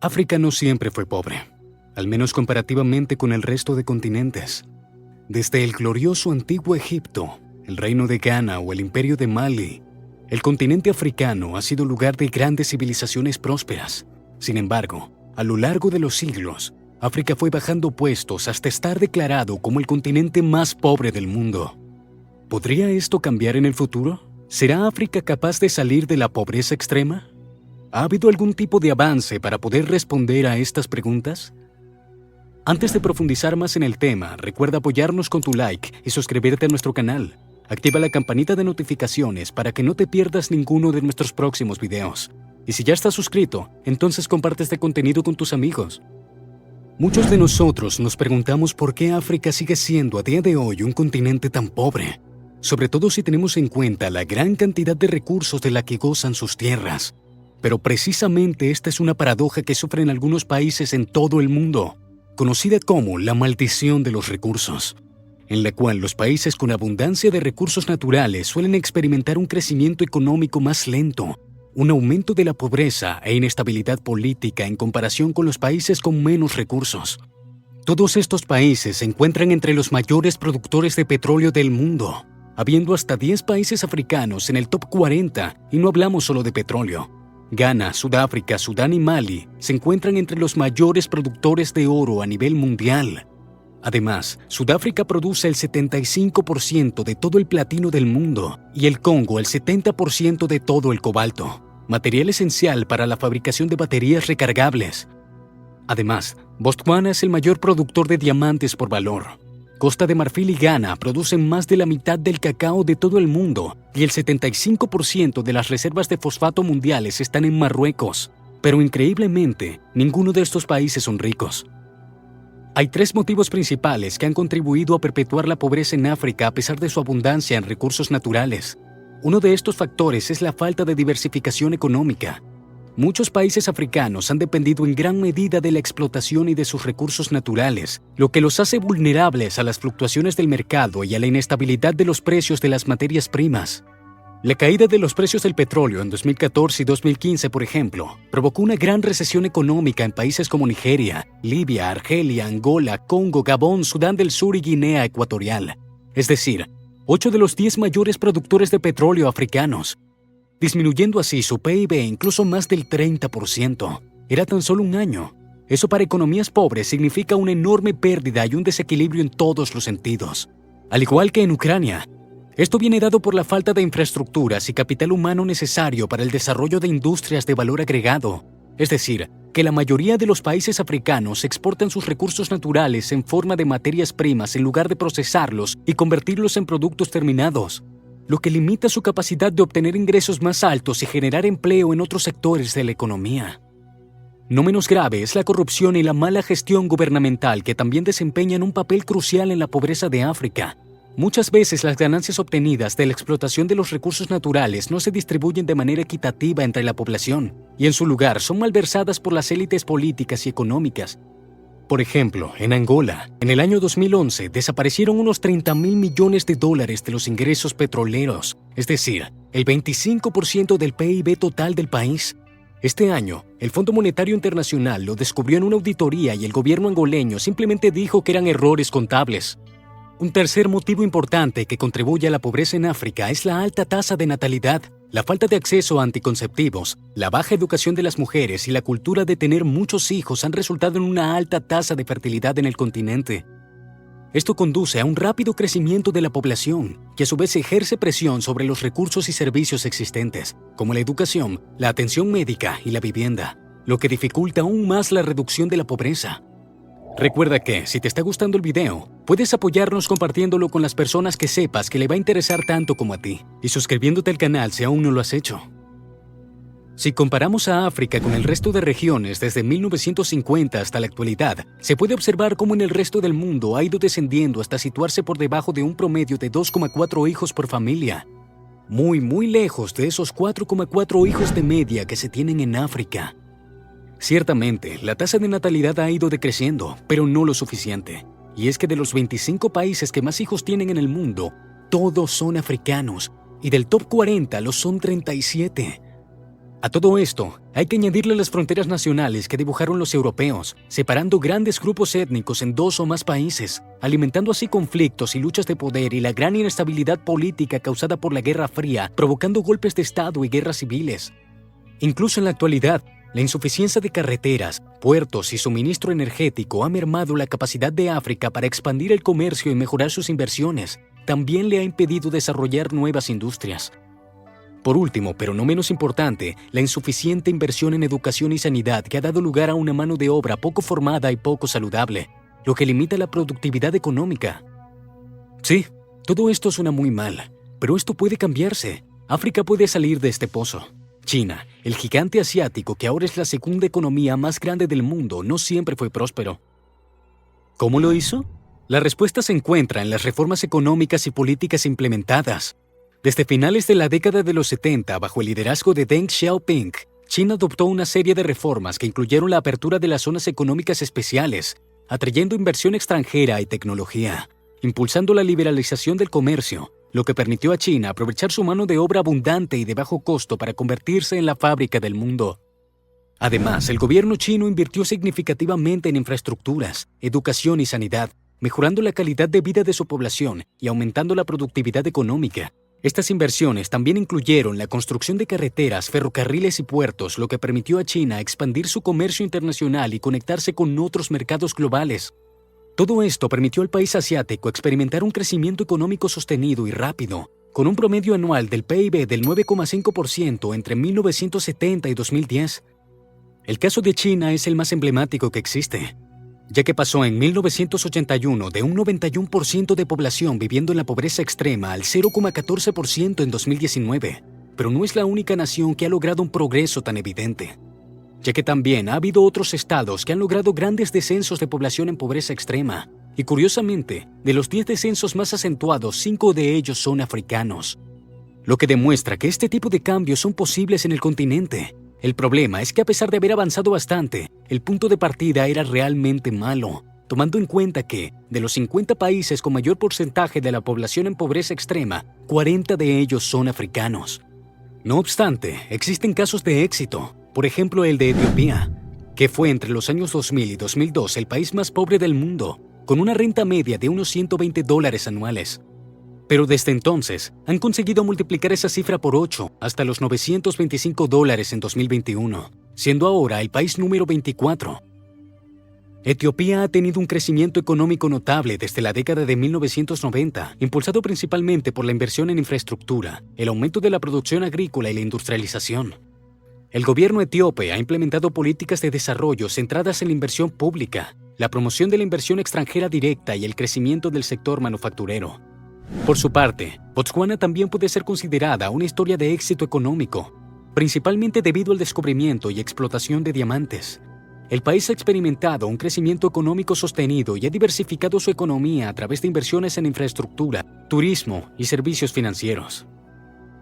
África no siempre fue pobre, al menos comparativamente con el resto de continentes. Desde el glorioso antiguo Egipto, el reino de Ghana o el imperio de Mali, el continente africano ha sido lugar de grandes civilizaciones prósperas. Sin embargo, a lo largo de los siglos, África fue bajando puestos hasta estar declarado como el continente más pobre del mundo. ¿Podría esto cambiar en el futuro? ¿Será África capaz de salir de la pobreza extrema? ¿Ha habido algún tipo de avance para poder responder a estas preguntas? Antes de profundizar más en el tema, recuerda apoyarnos con tu like y suscribirte a nuestro canal. Activa la campanita de notificaciones para que no te pierdas ninguno de nuestros próximos videos. Y si ya estás suscrito, entonces comparte este contenido con tus amigos. Muchos de nosotros nos preguntamos por qué África sigue siendo a día de hoy un continente tan pobre, sobre todo si tenemos en cuenta la gran cantidad de recursos de la que gozan sus tierras. Pero precisamente esta es una paradoja que sufren algunos países en todo el mundo, conocida como la maldición de los recursos, en la cual los países con abundancia de recursos naturales suelen experimentar un crecimiento económico más lento, un aumento de la pobreza e inestabilidad política en comparación con los países con menos recursos. Todos estos países se encuentran entre los mayores productores de petróleo del mundo, habiendo hasta 10 países africanos en el top 40, y no hablamos solo de petróleo. Ghana, Sudáfrica, Sudán y Mali se encuentran entre los mayores productores de oro a nivel mundial. Además, Sudáfrica produce el 75% de todo el platino del mundo y el Congo el 70% de todo el cobalto, material esencial para la fabricación de baterías recargables. Además, Botswana es el mayor productor de diamantes por valor. Costa de Marfil y Ghana producen más de la mitad del cacao de todo el mundo y el 75% de las reservas de fosfato mundiales están en Marruecos. Pero increíblemente, ninguno de estos países son ricos. Hay 3 motivos principales que han contribuido a perpetuar la pobreza en África a pesar de su abundancia en recursos naturales. Uno de estos factores es la falta de diversificación económica. Muchos países africanos han dependido en gran medida de la explotación y de sus recursos naturales, lo que los hace vulnerables a las fluctuaciones del mercado y a la inestabilidad de los precios de las materias primas. La caída de los precios del petróleo en 2014 y 2015, por ejemplo, provocó una gran recesión económica en países como Nigeria, Libia, Argelia, Angola, Congo, Gabón, Sudán del Sur y Guinea Ecuatorial. Es decir, 8 de los 10 mayores productores de petróleo africanos, disminuyendo así su PIB incluso más del 30%. Era tan solo un año. Eso para economías pobres significa una enorme pérdida y un desequilibrio en todos los sentidos. Al igual que en Ucrania, esto viene dado por la falta de infraestructuras y capital humano necesario para el desarrollo de industrias de valor agregado. Es decir, que la mayoría de los países africanos exportan sus recursos naturales en forma de materias primas en lugar de procesarlos y convertirlos en productos terminados, lo que limita su capacidad de obtener ingresos más altos y generar empleo en otros sectores de la economía. No menos grave es la corrupción y la mala gestión gubernamental que también desempeñan un papel crucial en la pobreza de África. Muchas veces las ganancias obtenidas de la explotación de los recursos naturales no se distribuyen de manera equitativa entre la población y en su lugar son malversadas por las élites políticas y económicas. Por ejemplo, en Angola, en el año 2011 desaparecieron unos $30.000 millones de los ingresos petroleros, es decir, el 25% del PIB total del país. Este año, el Fondo Monetario Internacional lo descubrió en una auditoría y el gobierno angoleño simplemente dijo que eran errores contables. Un tercer motivo importante que contribuye a la pobreza en África es la alta tasa de natalidad, la falta de acceso a anticonceptivos, la baja educación de las mujeres y la cultura de tener muchos hijos han resultado en una alta tasa de fertilidad en el continente. Esto conduce a un rápido crecimiento de la población, que a su vez ejerce presión sobre los recursos y servicios existentes, como la educación, la atención médica y la vivienda, lo que dificulta aún más la reducción de la pobreza. Recuerda que, si te está gustando el video, puedes apoyarnos compartiéndolo con las personas que sepas que le va a interesar tanto como a ti, y suscribiéndote al canal si aún no lo has hecho. Si comparamos a África con el resto de regiones desde 1950 hasta la actualidad, se puede observar cómo en el resto del mundo ha ido descendiendo hasta situarse por debajo de un promedio de 2,4 hijos por familia. Muy lejos de esos 4,4 hijos de media que se tienen en África. Ciertamente, la tasa de natalidad ha ido decreciendo, pero no lo suficiente. Y es que de los 25 países que más hijos tienen en el mundo, todos son africanos, y del top 40 los son 37. A todo esto, hay que añadirle las fronteras nacionales que dibujaron los europeos, separando grandes grupos étnicos en 2 o más países, alimentando así conflictos y luchas de poder y la gran inestabilidad política causada por la Guerra Fría, provocando golpes de Estado y guerras civiles. Incluso en la actualidad, la insuficiencia de carreteras, puertos y suministro energético ha mermado la capacidad de África para expandir el comercio y mejorar sus inversiones. También le ha impedido desarrollar nuevas industrias. Por último, pero no menos importante, la insuficiente inversión en educación y sanidad que ha dado lugar a una mano de obra poco formada y poco saludable, lo que limita la productividad económica. Sí, todo esto suena muy mal, pero esto puede cambiarse. África puede salir de este pozo. China, el gigante asiático que ahora es la segunda economía más grande del mundo, no siempre fue próspero. ¿Cómo lo hizo? La respuesta se encuentra en las reformas económicas y políticas implementadas. Desde finales de la década de los 70, bajo el liderazgo de Deng Xiaoping, China adoptó una serie de reformas que incluyeron la apertura de las zonas económicas especiales, atrayendo inversión extranjera y tecnología, impulsando la liberalización del comercio, lo que permitió a China aprovechar su mano de obra abundante y de bajo costo para convertirse en la fábrica del mundo. Además, el gobierno chino invirtió significativamente en infraestructuras, educación y sanidad, mejorando la calidad de vida de su población y aumentando la productividad económica. Estas inversiones también incluyeron la construcción de carreteras, ferrocarriles y puertos, lo que permitió a China expandir su comercio internacional y conectarse con otros mercados globales. Todo esto permitió al país asiático experimentar un crecimiento económico sostenido y rápido, con un promedio anual del PIB del 9,5% entre 1970 y 2010. El caso de China es el más emblemático que existe, ya que pasó en 1981 de un 91% de población viviendo en la pobreza extrema al 0,14% en 2019, pero no es la única nación que ha logrado un progreso tan evidente, ya que también ha habido otros estados que han logrado grandes descensos de población en pobreza extrema, y curiosamente, de los 10 descensos más acentuados, 5 de ellos son africanos, lo que demuestra que este tipo de cambios son posibles en el continente. El problema es que a pesar de haber avanzado bastante, el punto de partida era realmente malo, tomando en cuenta que, de los 50 países con mayor porcentaje de la población en pobreza extrema, 40 de ellos son africanos. No obstante, existen casos de éxito, por ejemplo el de Etiopía, que fue entre los años 2000 y 2002 el país más pobre del mundo, con una renta media de unos $120 anuales. Pero desde entonces, han conseguido multiplicar esa cifra por 8 hasta los $925 en 2021, siendo ahora el país número 24. Etiopía ha tenido un crecimiento económico notable desde la década de 1990, impulsado principalmente por la inversión en infraestructura, el aumento de la producción agrícola y la industrialización. El gobierno etíope ha implementado políticas de desarrollo centradas en la inversión pública, la promoción de la inversión extranjera directa y el crecimiento del sector manufacturero. Por su parte, Botswana también puede ser considerada una historia de éxito económico, principalmente debido al descubrimiento y explotación de diamantes. El país ha experimentado un crecimiento económico sostenido y ha diversificado su economía a través de inversiones en infraestructura, turismo y servicios financieros.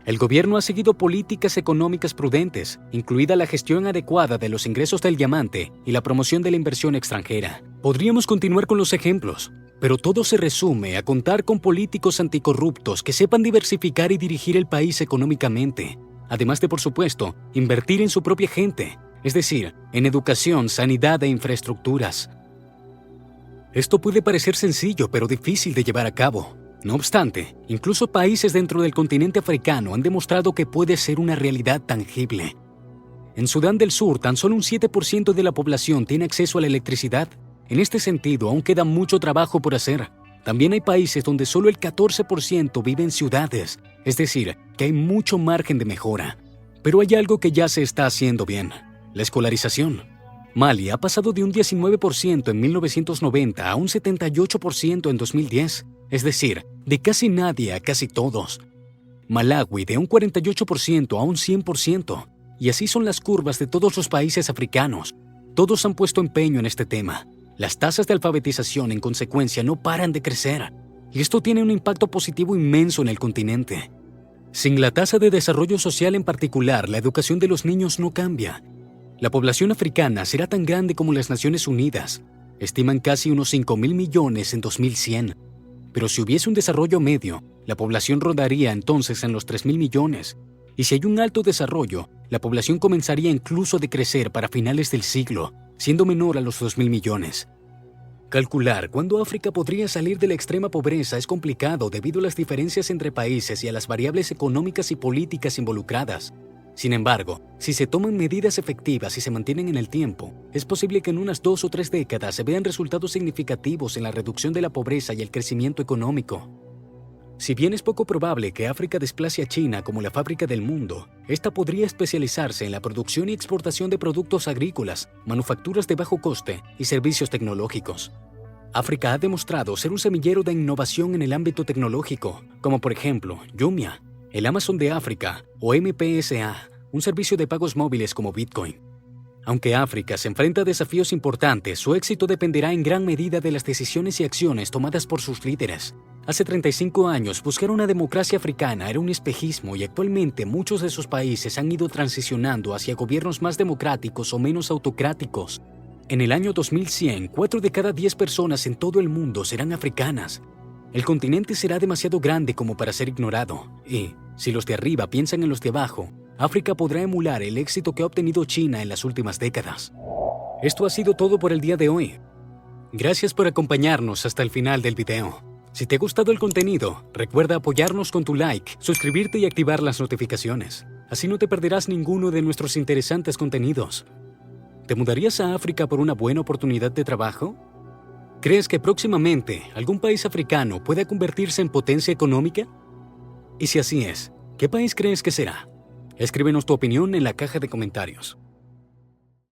El gobierno ha seguido políticas económicas prudentes, incluida la gestión adecuada de los ingresos del diamante y la promoción de la inversión extranjera. Podríamos continuar con los ejemplos, pero todo se resume a contar con políticos anticorruptos que sepan diversificar y dirigir el país económicamente, además de, por supuesto, invertir en su propia gente, es decir, en educación, sanidad e infraestructuras. Esto puede parecer sencillo, pero difícil de llevar a cabo. No obstante, incluso países dentro del continente africano han demostrado que puede ser una realidad tangible. En Sudán del Sur, tan solo un 7% de la población tiene acceso a la electricidad. En este sentido, aún queda mucho trabajo por hacer. También hay países donde solo el 14% vive en ciudades, es decir, que hay mucho margen de mejora. Pero hay algo que ya se está haciendo bien: la escolarización. Mali ha pasado de un 19% en 1990 a un 78% en 2010, es decir, de casi nadie a casi todos. Malawi de un 48% a un 100%, y así son las curvas de todos los países africanos. Todos han puesto empeño en este tema. Las tasas de alfabetización, en consecuencia, no paran de crecer, y esto tiene un impacto positivo inmenso en el continente. Sin la tasa de desarrollo social en particular, la educación de los niños no cambia. La población africana será tan grande como las Naciones Unidas. Estiman casi unos 5.000 millones en 2100. Pero si hubiese un desarrollo medio, la población rodaría entonces en los 3.000 millones. Y si hay un alto desarrollo, la población comenzaría incluso a decrecer para finales del siglo, siendo menor a los 2.000 millones. Calcular cuándo África podría salir de la extrema pobreza es complicado debido a las diferencias entre países y a las variables económicas y políticas involucradas. Sin embargo, si se toman medidas efectivas y se mantienen en el tiempo, es posible que en unas 2 o 3 décadas se vean resultados significativos en la reducción de la pobreza y el crecimiento económico. Si bien es poco probable que África desplace a China como la fábrica del mundo, esta podría especializarse en la producción y exportación de productos agrícolas, manufacturas de bajo coste y servicios tecnológicos. África ha demostrado ser un semillero de innovación en el ámbito tecnológico, como por ejemplo Jumia, el Amazon de África o M-Pesa, un servicio de pagos móviles como Bitcoin. Aunque África se enfrenta a desafíos importantes, su éxito dependerá en gran medida de las decisiones y acciones tomadas por sus líderes. Hace 35 años, buscar una democracia africana era un espejismo y actualmente muchos de sus países han ido transicionando hacia gobiernos más democráticos o menos autocráticos. En el año 2100, 4 de cada 10 personas en todo el mundo serán africanas. El continente será demasiado grande como para ser ignorado y, si los de arriba piensan en los de abajo, África podrá emular el éxito que ha obtenido China en las últimas décadas. Esto ha sido todo por el día de hoy. Gracias por acompañarnos hasta el final del video. Si te ha gustado el contenido, recuerda apoyarnos con tu like, suscribirte y activar las notificaciones. Así no te perderás ninguno de nuestros interesantes contenidos. ¿Te mudarías a África por una buena oportunidad de trabajo? ¿Crees que próximamente algún país africano pueda convertirse en potencia económica? Y si así es, ¿qué país crees que será? Escríbenos tu opinión en la caja de comentarios.